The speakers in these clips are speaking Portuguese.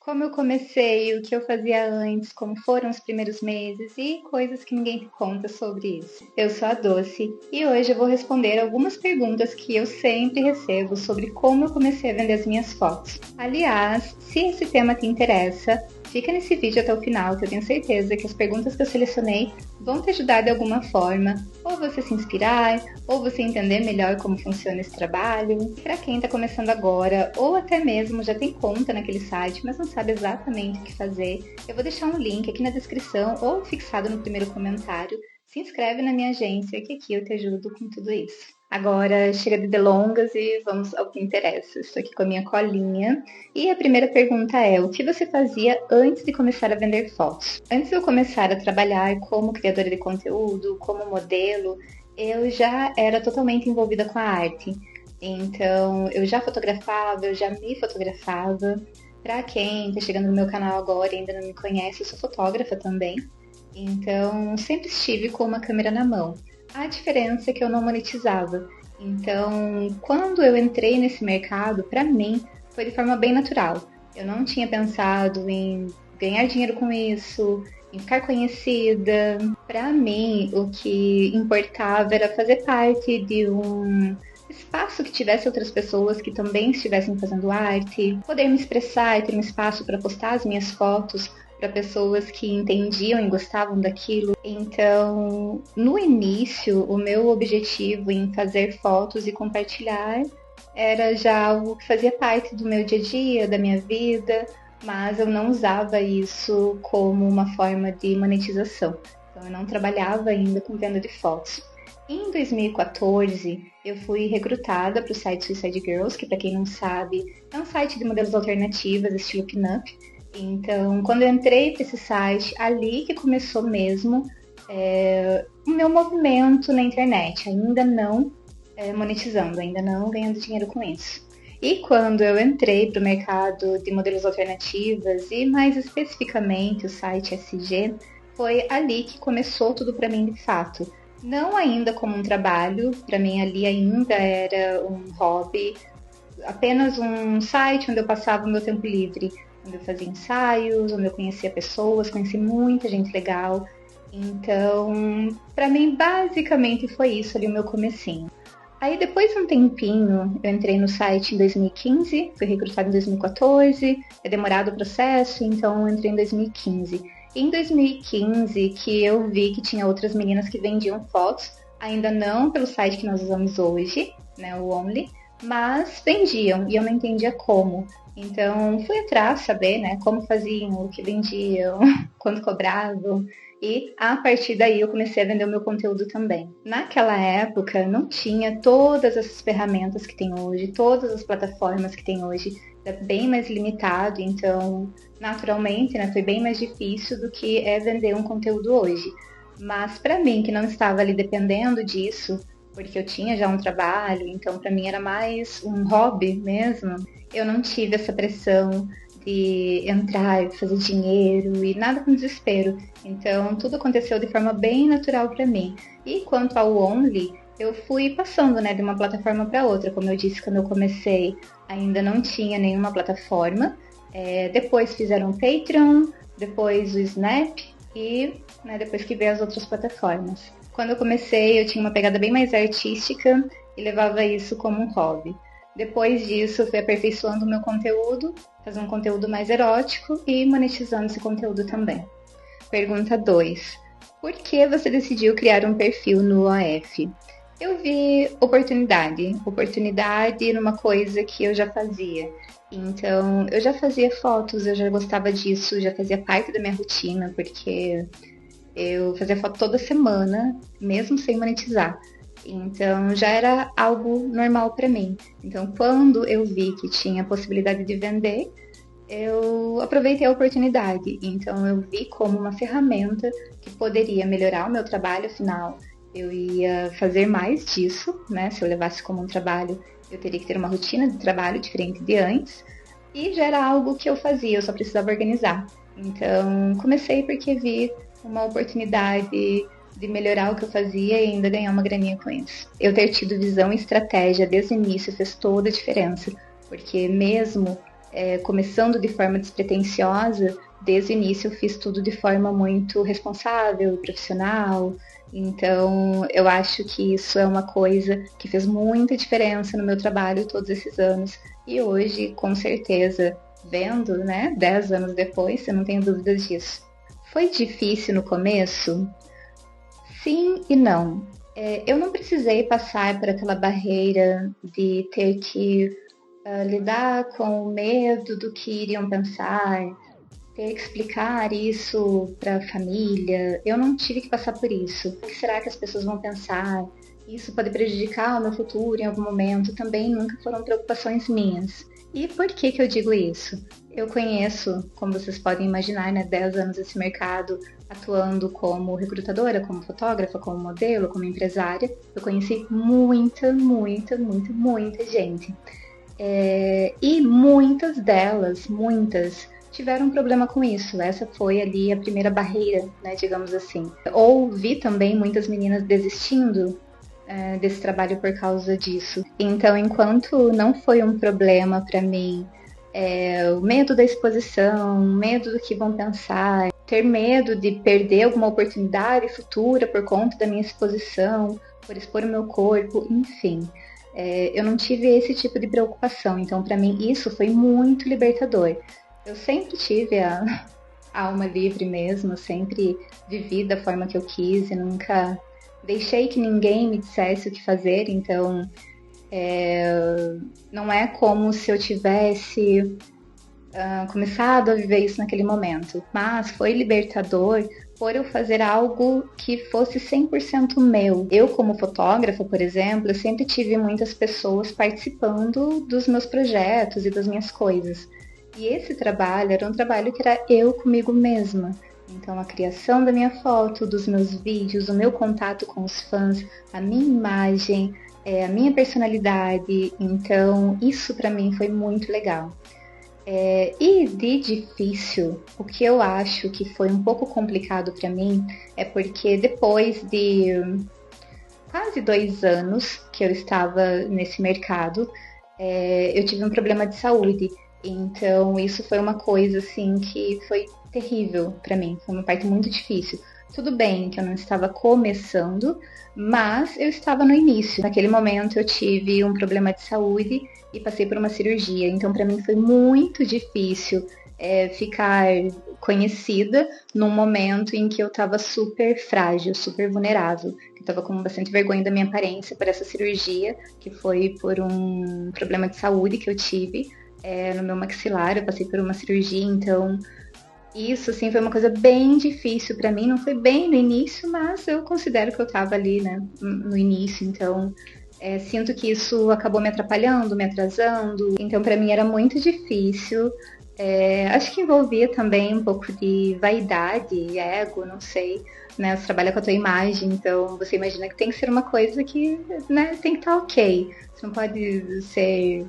como eu comecei, o que eu fazia antes, como foram os primeiros meses e coisas que ninguém te conta sobre isso. Eu sou a Doce e hoje eu vou responder algumas perguntas que eu sempre recebo sobre como eu comecei a vender as minhas fotos. Aliás, se esse tema te interessa, fica nesse vídeo até o final, que eu tenho certeza que as perguntas que eu selecionei vão te ajudar de alguma forma, ou você se inspirar, ou você entender melhor como funciona esse trabalho. Para quem está começando agora, ou até mesmo já tem conta naquele site, mas não sabe exatamente o que fazer, eu vou deixar um link aqui na descrição ou fixado no primeiro comentário. Se inscreve na minha agência, que aqui eu te ajudo com tudo isso. Agora chega de delongas e vamos ao que interessa. Estou aqui com a minha colinha. E a primeira pergunta é: o que você fazia antes de começar a vender fotos? Antes de eu começar a trabalhar como criadora de conteúdo, como modelo, eu já era totalmente envolvida com a arte. Então, eu já fotografava, eu já me fotografava. Para quem está chegando no meu canal agora e ainda não me conhece, eu sou fotógrafa também. Então, sempre estive com uma câmera na mão. A diferença é que eu não monetizava. Então, quando eu entrei nesse mercado, para mim, foi de forma bem natural. Eu não tinha pensado em ganhar dinheiro com isso, em ficar conhecida. Para mim, o que importava era fazer parte de um espaço que tivesse outras pessoas que também estivessem fazendo arte, poder me expressar e ter um espaço para postar as minhas fotos para pessoas que entendiam e gostavam daquilo. Então, no início, o meu objetivo em fazer fotos e compartilhar era já algo que fazia parte do meu dia a dia, da minha vida, mas eu não usava isso como uma forma de monetização. Então, eu não trabalhava ainda com venda de fotos. Em 2014, eu fui recrutada para o site Suicide Girls, que, para quem não sabe, é um site de modelos alternativas, estilo pin-up. Então, quando eu entrei para esse site, ali que começou mesmo o meu movimento na internet, ainda não monetizando, ainda não ganhando dinheiro com isso. E quando eu entrei para o mercado de modelos alternativas e mais especificamente o site SG, foi ali que começou tudo para mim de fato. Não ainda como um trabalho, para mim ali ainda era um hobby, apenas um site onde eu passava o meu tempo livre, onde eu fazia ensaios, onde eu conhecia pessoas, conheci muita gente legal. Então, para mim, basicamente foi isso ali o meu comecinho. Aí, depois de um tempinho, eu entrei no site em 2015, fui recrutada em 2014, é demorado o processo, então eu entrei em 2015. E em 2015, que eu vi que tinha outras meninas que vendiam fotos, ainda não pelo site que nós usamos hoje, né, o Only, mas vendiam e eu não entendia como. Então fui atrás saber, né, como faziam, o que vendiam, quanto cobravam. E a partir daí eu comecei a vender o meu conteúdo também. Naquela época não tinha todas essas ferramentas que tem hoje, todas as plataformas que tem hoje. Era bem mais limitado, então naturalmente, né, foi bem mais difícil do que é vender um conteúdo hoje. Mas para mim, que não estava ali dependendo disso, porque eu tinha já um trabalho, então para mim era mais um hobby mesmo, eu não tive essa pressão de entrar e fazer dinheiro e nada com desespero. Então tudo aconteceu de forma bem natural para mim. E quanto ao Only, eu fui passando, né, de uma plataforma para outra. Como eu disse, quando eu comecei, ainda não tinha nenhuma plataforma. Depois fizeram o Patreon, depois o Snap e, né, depois que veio as outras plataformas. Quando eu comecei, eu tinha uma pegada bem mais artística e levava isso como um hobby. Depois disso, eu fui aperfeiçoando o meu conteúdo, fazendo um conteúdo mais erótico e monetizando esse conteúdo também. Pergunta 2. Por que você decidiu criar um perfil no OF? Eu vi oportunidade numa coisa que eu já fazia. Então, eu já fazia fotos, eu já gostava disso, já fazia parte da minha rotina, porque eu fazia foto toda semana, mesmo sem monetizar. Então já era algo normal para mim. Então quando eu vi que tinha a possibilidade de vender, eu aproveitei a oportunidade. Então eu vi como uma ferramenta que poderia melhorar o meu trabalho, afinal eu ia fazer mais disso, né? Se eu levasse como um trabalho, eu teria que ter uma rotina de trabalho diferente de antes. E já era algo que eu fazia, eu só precisava organizar. Então comecei porque vi uma oportunidade de melhorar o que eu fazia e ainda ganhar uma graninha com isso. Eu ter tido visão e estratégia desde o início fez toda a diferença, porque mesmo começando de forma despretensiosa, desde o início eu fiz tudo de forma muito responsável, profissional. Então, eu acho que isso é uma coisa que fez muita diferença no meu trabalho todos esses anos. E hoje, com certeza, vendo, né, 10 anos depois, eu não tenho dúvidas disso. Foi difícil no começo? Sim e não. Eu não precisei passar por aquela barreira de ter que lidar com o medo do que iriam pensar, ter que explicar isso para a família. Eu não tive que passar por isso. O que será que as pessoas vão pensar? Isso pode prejudicar o meu futuro em algum momento. Também nunca foram preocupações minhas. E por que eu digo isso? Eu conheço, como vocês podem imaginar, né, 10 anos nesse mercado, atuando como recrutadora, como fotógrafa, como modelo, como empresária. Eu conheci muita, muita, muita, muita gente. E muitas, tiveram um problema com isso. Essa foi ali a primeira barreira, né, digamos assim. Ou vi também muitas meninas desistindo desse trabalho por causa disso. Então, enquanto não foi um problema para mim, o medo da exposição, medo do que vão pensar, ter medo de perder alguma oportunidade futura por conta da minha exposição, por expor o meu corpo, enfim. Eu não tive esse tipo de preocupação. Então, para mim, isso foi muito libertador. Eu sempre tive a alma livre mesmo, sempre vivi da forma que eu quis e nunca deixei que ninguém me dissesse o que fazer. Então, não é como se eu tivesse começado a viver isso naquele momento. Mas foi libertador por eu fazer algo que fosse 100% meu. Eu, como fotógrafa, por exemplo, eu sempre tive muitas pessoas participando dos meus projetos e das minhas coisas. E esse trabalho era um trabalho que era eu comigo mesma. Então, a criação da minha foto, dos meus vídeos, o meu contato com os fãs, a minha imagem, a minha personalidade. Então, isso para mim foi muito legal. E de difícil, o que eu acho que foi um pouco complicado para mim é porque depois de quase 2 anos que eu estava nesse mercado, eu tive um problema de saúde. Então isso foi uma coisa assim que foi terrível para mim, foi uma parte muito difícil. Tudo bem que eu não estava começando, mas eu estava no início. Naquele momento eu tive um problema de saúde e passei por uma cirurgia. Então para mim foi muito difícil ficar conhecida num momento em que eu estava super frágil, super vulnerável. Eu estava com bastante vergonha da minha aparência por essa cirurgia, que foi por um problema de saúde que eu tive no meu maxilar. Eu passei por uma cirurgia, então isso, assim, foi uma coisa bem difícil para mim. Não foi bem no início, mas eu considero que eu estava ali, né, no início. Então, sinto que isso acabou me atrapalhando, me atrasando. Então, para mim era muito difícil. Acho que envolvia também um pouco de vaidade, ego, não sei. Né, você trabalha com a tua imagem, então você imagina que tem que ser uma coisa que, né, tem que estar ok. Você não pode ser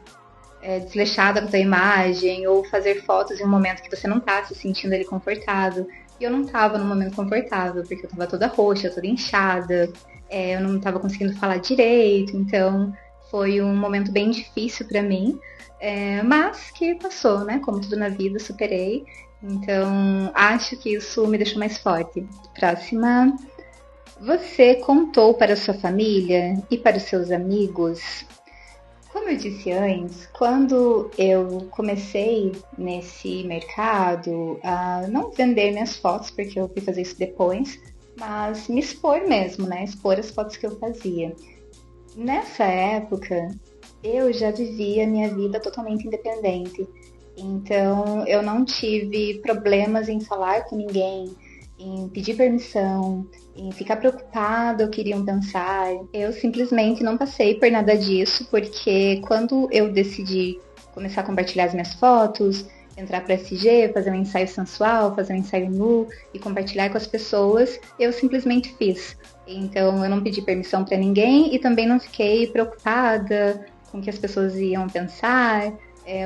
desleixada com a tua imagem ou fazer fotos em um momento que você não tá se sentindo ali confortável. E eu não tava num momento confortável, porque eu tava toda roxa, toda inchada, eu não tava conseguindo falar direito, então foi um momento bem difícil para mim, mas que passou, né? Como tudo na vida, superei. Então acho que isso me deixou mais forte. Próxima. Você contou para sua família e para os seus amigos? Como eu disse antes, quando eu comecei nesse mercado a não vender minhas fotos, porque eu fui fazer isso depois, mas me expor mesmo, né? Expor as fotos que eu fazia. Nessa época, eu já vivia minha vida totalmente independente. Então, eu não tive problemas em falar com ninguém, em pedir permissão, em ficar preocupada o que iriam pensar. Eu simplesmente não passei por nada disso, porque quando eu decidi começar a compartilhar as minhas fotos, entrar para SG, fazer um ensaio sensual, fazer um ensaio nu e compartilhar com as pessoas, eu simplesmente fiz. Então eu não pedi permissão para ninguém e também não fiquei preocupada com o que as pessoas iam pensar,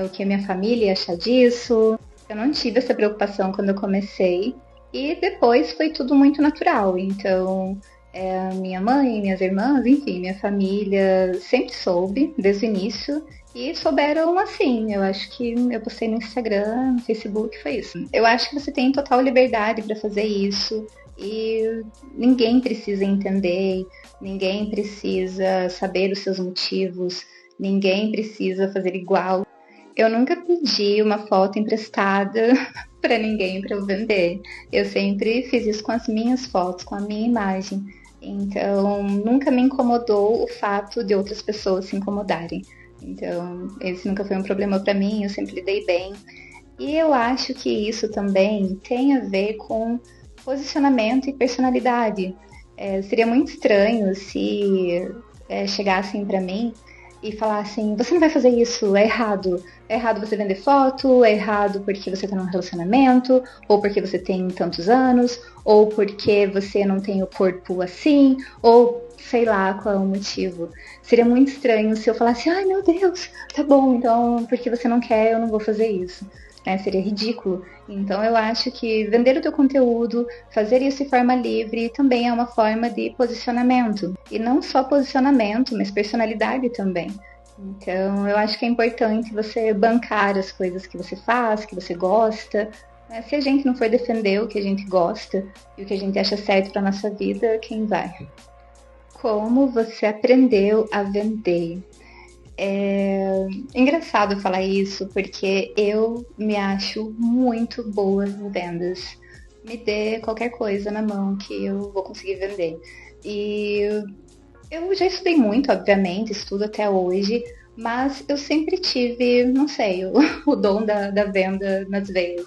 o que a minha família ia achar disso. Eu não tive essa preocupação quando eu comecei. E depois foi tudo muito natural. Então, Minha mãe, minhas irmãs, enfim, minha família sempre soube desde o início e souberam assim. Eu acho que eu postei no Instagram, no Facebook, foi isso. Eu acho que você tem total liberdade para fazer isso e ninguém precisa entender, ninguém precisa saber os seus motivos, ninguém precisa fazer igual. Eu nunca pedi uma foto emprestada para ninguém para eu vender. Eu sempre fiz isso com as minhas fotos, com a minha imagem. Então, nunca me incomodou o fato de outras pessoas se incomodarem. Então, esse nunca foi um problema para mim, eu sempre lidei bem. E eu acho que isso também tem a ver com posicionamento e personalidade. Seria muito estranho se chegassem para mim e falassem: você não vai fazer isso, é errado. É errado você vender foto, é errado porque você tá num relacionamento, ou porque você tem tantos anos, ou porque você não tem o corpo assim, ou sei lá qual é o motivo. Seria muito estranho se eu falasse: ai meu Deus, tá bom, então porque você não quer, eu não vou fazer isso. Seria ridículo. Então eu acho que vender o teu conteúdo, fazer isso de forma livre, também é uma forma de posicionamento. E não só posicionamento, mas personalidade também. Então eu acho que é importante você bancar as coisas que você faz, que você gosta. Se a gente não for defender o que a gente gosta e o que a gente acha certo para nossa vida, quem vai? Como você aprendeu a vender? É engraçado falar isso porque eu me acho muito boa em vendas. Me dê qualquer coisa na mão que eu vou conseguir vender. E eu já estudei muito, obviamente, estudo até hoje, mas eu sempre tive, não sei, o dom da venda nas veias.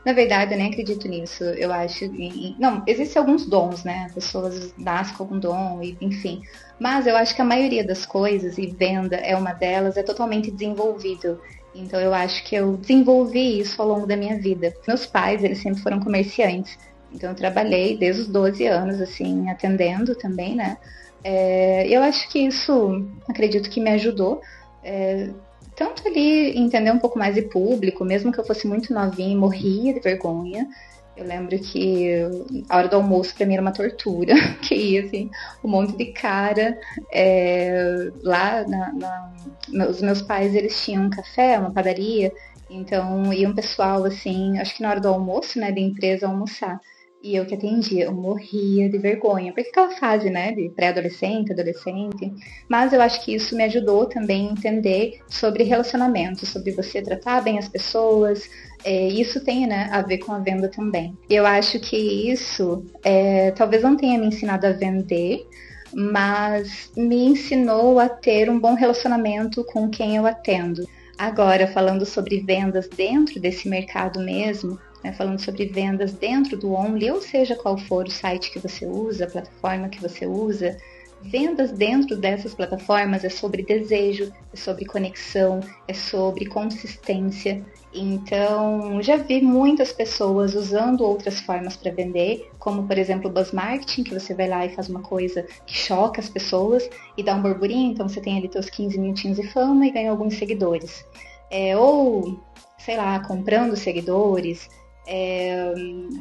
Na verdade, eu nem acredito nisso. Eu acho. Não, existem alguns dons, né? Pessoas nascem com algum dom, e, enfim. Mas eu acho que a maioria das coisas, e venda é uma delas, é totalmente desenvolvível. Então eu acho que eu desenvolvi isso ao longo da minha vida. Meus pais, eles sempre foram comerciantes. Então eu trabalhei desde os 12 anos, assim, atendendo também, né? Eu acho que isso, acredito que me ajudou. Tanto ali entender um pouco mais de público, mesmo que eu fosse muito novinha e morria de vergonha. Eu lembro que a hora do almoço pra mim era uma tortura, que ia assim, um monte de cara. Lá, os meus pais, eles tinham um café, uma padaria, então ia um pessoal assim, acho que na hora do almoço, né, da empresa almoçar. E eu que atendia, eu morria de vergonha, porque aquela fase, né, de pré-adolescente, adolescente. Mas eu acho que isso me ajudou também a entender sobre relacionamento, sobre você tratar bem as pessoas. Isso tem, né, a ver com a venda também. Eu acho que isso talvez não tenha me ensinado a vender, mas me ensinou a ter um bom relacionamento com quem eu atendo. Agora, falando sobre vendas dentro desse mercado mesmo, né, falando sobre vendas dentro do Only, ou seja qual for o site que você usa, a plataforma que você usa, vendas dentro dessas plataformas é sobre desejo, é sobre conexão, é sobre consistência. Então, já vi muitas pessoas usando outras formas para vender, como por exemplo o buzz marketing, que você vai lá e faz uma coisa que choca as pessoas e dá um burburinho, então você tem ali seus 15 minutinhos de fama e ganha alguns seguidores. Ou, sei lá, comprando seguidores,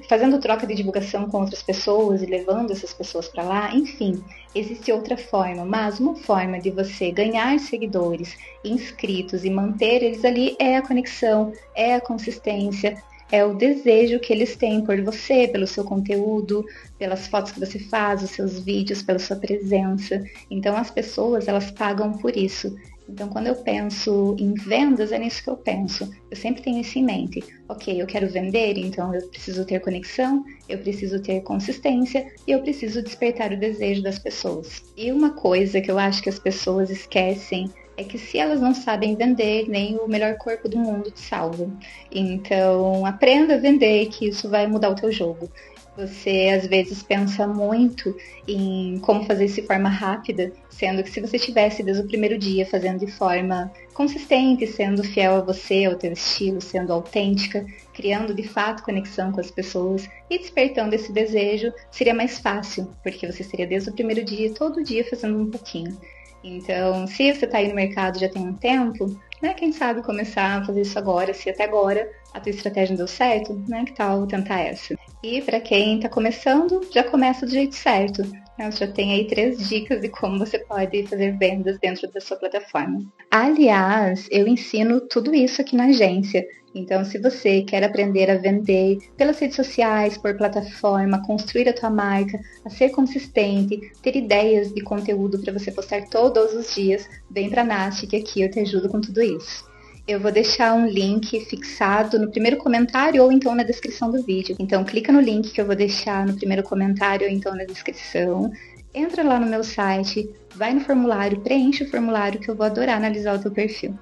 fazendo troca de divulgação com outras pessoas e levando essas pessoas para lá, enfim, existe outra forma, mas uma forma de você ganhar seguidores, inscritos e manter eles ali é a conexão, é a consistência, é o desejo que eles têm por você, pelo seu conteúdo, pelas fotos que você faz, os seus vídeos, pela sua presença. Então as pessoas, elas pagam por isso. Então, quando eu penso em vendas, é nisso que eu penso. Eu sempre tenho isso em mente. Ok, eu quero vender, então eu preciso ter conexão, eu preciso ter consistência e eu preciso despertar o desejo das pessoas. E uma coisa que eu acho que as pessoas esquecem é que se elas não sabem vender, nem o melhor corpo do mundo te salva. Então, aprenda a vender, que isso vai mudar o teu jogo. Você às vezes pensa muito em como fazer isso de forma rápida, sendo que se você tivesse desde o primeiro dia fazendo de forma consistente, sendo fiel a você, ao teu estilo, sendo autêntica, criando de fato conexão com as pessoas e despertando esse desejo, seria mais fácil, porque você seria desde o primeiro dia, todo dia fazendo um pouquinho. Então, se você está aí no mercado já tem um tempo, né, quem sabe começar a fazer isso agora, se até agora a tua estratégia não deu certo, né, que tal tentar essa? E para quem está começando, já começa do jeito certo. Já tem aí 3 dicas de como você pode fazer vendas dentro da sua plataforma. Aliás, eu ensino tudo isso aqui na agência. Então, se você quer aprender a vender pelas redes sociais, por plataforma, construir a tua marca, a ser consistente, ter ideias de conteúdo para você postar todos os dias, vem para a Nath, que aqui eu te ajudo com tudo isso. Eu vou deixar um link fixado no primeiro comentário ou então na descrição do vídeo. Então clica no link que eu vou deixar no primeiro comentário ou então na descrição. Entra lá no meu site, vai no formulário, preenche o formulário que eu vou adorar analisar o teu perfil.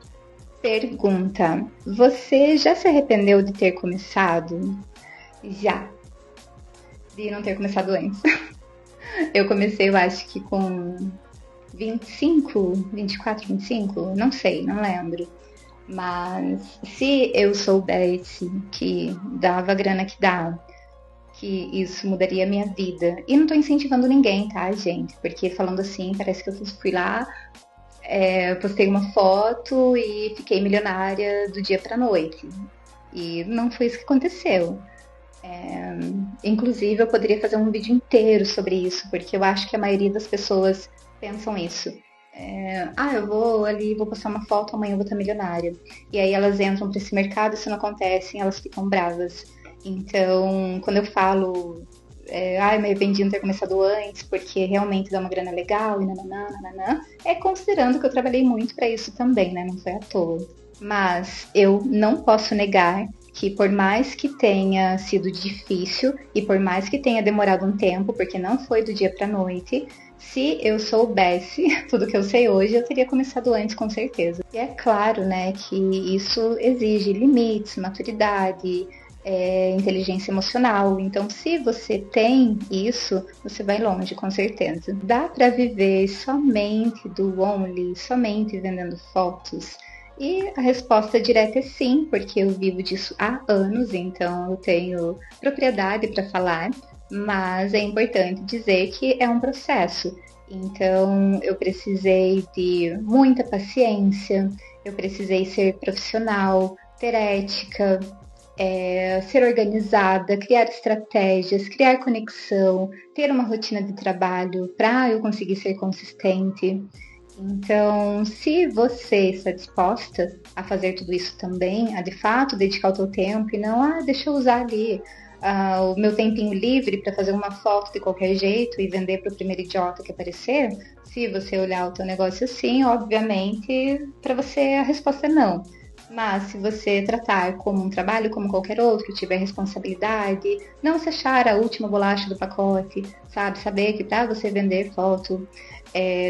Pergunta: você já se arrependeu de ter começado? Já. De não ter começado antes. Eu comecei, eu acho que com 25, 24, 25, não sei, não lembro. Mas se eu soubesse que dava a grana que dá, que isso mudaria a minha vida. E não tô incentivando ninguém, tá, gente? Porque falando assim, parece que eu fui lá, postei uma foto e fiquei milionária do dia pra noite. E não foi isso que aconteceu. Inclusive, eu poderia fazer um vídeo inteiro sobre isso, porque eu acho que a maioria das pessoas pensam isso. Eu vou ali, vou postar uma foto, amanhã eu vou estar milionária. E aí elas entram para esse mercado, isso não acontece, elas ficam bravas. Então, quando eu falo, me arrependi de não ter começado antes, porque realmente dá uma grana legal, e nananã, é considerando que eu trabalhei muito para isso também, né? Não foi à toa. Mas eu não posso negar que por mais que tenha sido difícil e por mais que tenha demorado um tempo, porque não foi do dia para noite, se eu soubesse tudo que eu sei hoje, eu teria começado antes, com certeza. E é claro, né, que isso exige limites, maturidade, inteligência emocional. Então, se você tem isso, você vai longe, com certeza. Dá para viver somente do Only, somente vendendo fotos? E a resposta direta é sim, porque eu vivo disso há anos, então eu tenho propriedade para falar, mas é importante dizer que é um processo. Então eu precisei de muita paciência, eu precisei ser profissional, ter ética, ser organizada, criar estratégias, criar conexão, ter uma rotina de trabalho para eu conseguir ser consistente. Então, se você está disposta a fazer tudo isso também, a de fato dedicar o teu tempo e não, deixa eu usar ali o meu tempinho livre para fazer uma foto de qualquer jeito e vender para o primeiro idiota que aparecer, se você olhar o teu negócio assim, obviamente, para você a resposta é não. Mas se você tratar como um trabalho como qualquer outro, tiver responsabilidade, não se achar a última bolacha do pacote, sabe? Saber que para você vender foto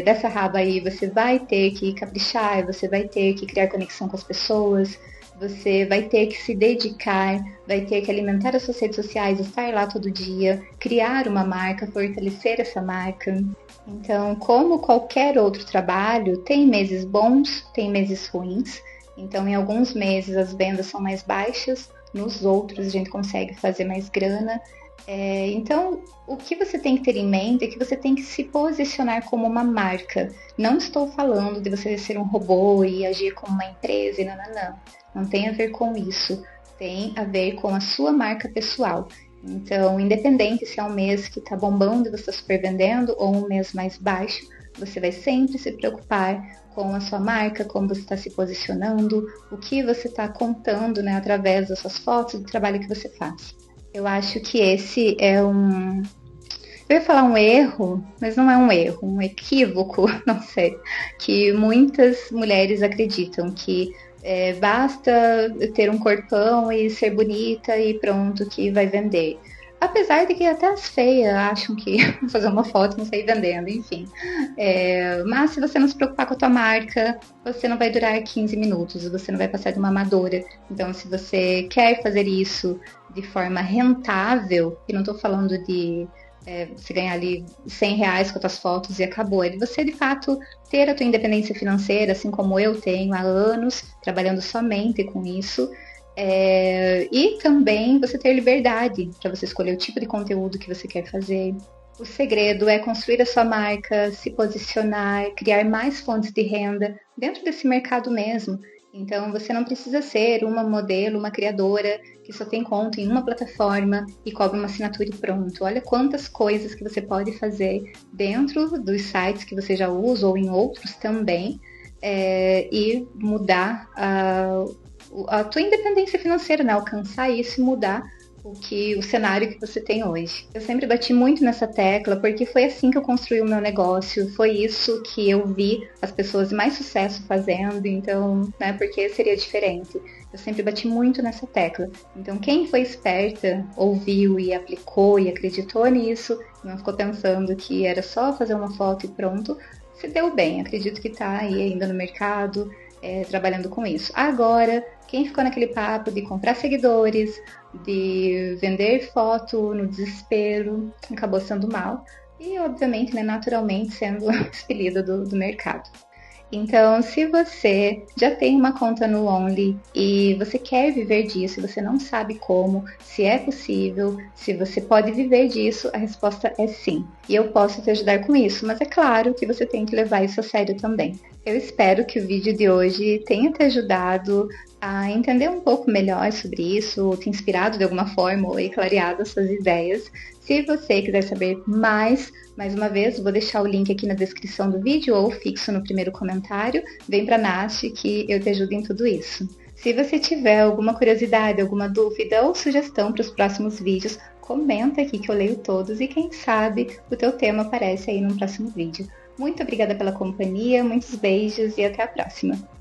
dessa raba aí, você vai ter que caprichar, você vai ter que criar conexão com as pessoas, você vai ter que se dedicar, vai ter que alimentar as suas redes sociais, estar lá todo dia, criar uma marca, fortalecer essa marca. Então, como qualquer outro trabalho, tem meses bons, tem meses ruins. Então, em alguns meses as vendas são mais baixas, nos outros a gente consegue fazer mais grana. Então, o que você tem que ter em mente é que você tem que se posicionar como uma marca. Não estou falando de você ser um robô e agir como uma empresa e não. Não tem a ver com isso. Tem a ver com a sua marca pessoal. Então, independente se é um mês que está bombando e você está super vendendo ou um mês mais baixo, você vai sempre se preocupar com a sua marca, como você está se posicionando, o que você está contando, né, através das suas fotos, do trabalho que você faz. Eu acho que esse é um... Eu ia falar um erro, mas não é um erro, um equívoco, não sei, que muitas mulheres acreditam que basta ter um corpão e ser bonita e pronto, que vai vender. Apesar de que até as feias acham que vão fazer uma foto e não sair vendendo, enfim. Mas se você não se preocupar com a tua marca, você não vai durar 15 minutos, você não vai passar de uma amadora. Então, se você quer fazer isso de forma rentável, e não estou falando de você ganhar ali R$100 com as tuas fotos e acabou. É de você, de fato, ter a tua independência financeira, assim como eu tenho há anos, trabalhando somente com isso. E também você ter liberdade para você escolher o tipo de conteúdo que você quer fazer. O segredo é construir a sua marca, se posicionar, criar mais fontes de renda dentro desse mercado mesmo. Então, você não precisa ser uma modelo, uma criadora que só tem conta em uma plataforma e cobra uma assinatura e pronto. Olha quantas coisas que você pode fazer dentro dos sites que você já usa ou em outros também, e mudar a tua independência financeira, né? Alcançar isso e mudar o cenário que você tem hoje. Eu sempre bati muito nessa tecla porque foi assim que eu construí o meu negócio, foi isso que eu vi as pessoas de mais sucesso fazendo, então, né, porque seria diferente. Eu sempre bati muito nessa tecla. Então, quem foi esperta, ouviu e aplicou e acreditou nisso, não ficou pensando que era só fazer uma foto e pronto, se deu bem. Acredito que está aí ainda no mercado, trabalhando com isso. Agora, quem ficou naquele papo de comprar seguidores, de vender foto no desespero, acabou sendo mal e, obviamente, né, naturalmente sendo expelida do mercado. Então, se você já tem uma conta no Only e você quer viver disso, você não sabe como, se é possível, se você pode viver disso, a resposta é sim. E eu posso te ajudar com isso, mas é claro que você tem que levar isso a sério também. Eu espero que o vídeo de hoje tenha te ajudado a entender um pouco melhor sobre isso, te inspirado de alguma forma ou clareado as suas ideias. Se você quiser saber mais uma vez, vou deixar o link aqui na descrição do vídeo ou fixo no primeiro comentário. Vem para a Nath que eu te ajudo em tudo isso. Se você tiver alguma curiosidade, alguma dúvida ou sugestão para os próximos vídeos, comenta aqui que eu leio todos e quem sabe o teu tema aparece aí no próximo vídeo. Muito obrigada pela companhia, muitos beijos e até a próxima!